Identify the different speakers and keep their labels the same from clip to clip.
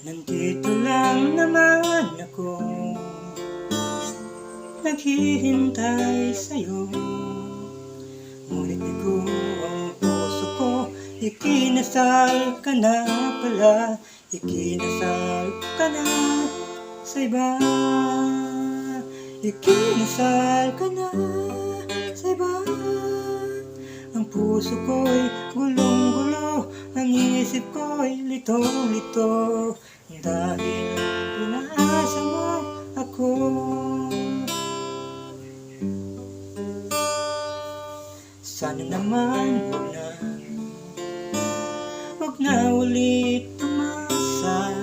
Speaker 1: Nandito lang naman ako, naghihintay sa'yo. Ngunit di ko ang puso ko, ikinasal ka na pala, ikinasal ka na sa iba. Ikinasal ka na sa iba. Ang puso ko'y gulong-gulo, ang isip ko'y litong-lito, dahil pinaasa mo ako. Sana naman huwag na ulit tumasa,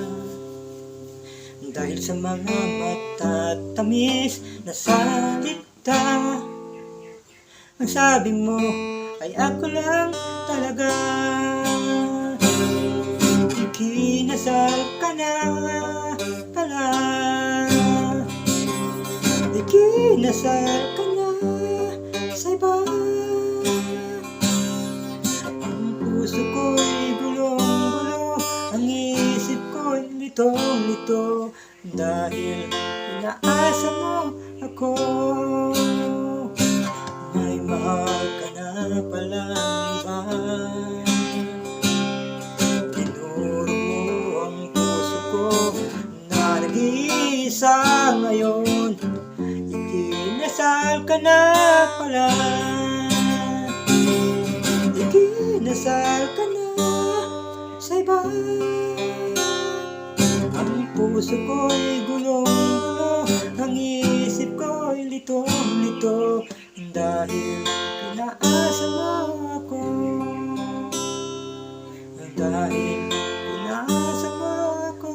Speaker 1: dahil sa mga matatamis na salita. Ang sabi mo ay ako lang talaga. Ikinasal ka na pala, ikinasal ka na sa iba. Ang puso ko'y gulong-gulo, ang isip ko'y litong-lito, dahil inaasa mo ako. May mahal ka na palang iba. Tinuro mo ang puso ko na nag-iisa ngayon. Ikinasal ka na pala, ikinasal ka na sa iba. Ang puso ko'y gulong-gulo, ang isip ko'y litong-lito, dahil pinaasa mo ako. Dahil pinaasa mo ako.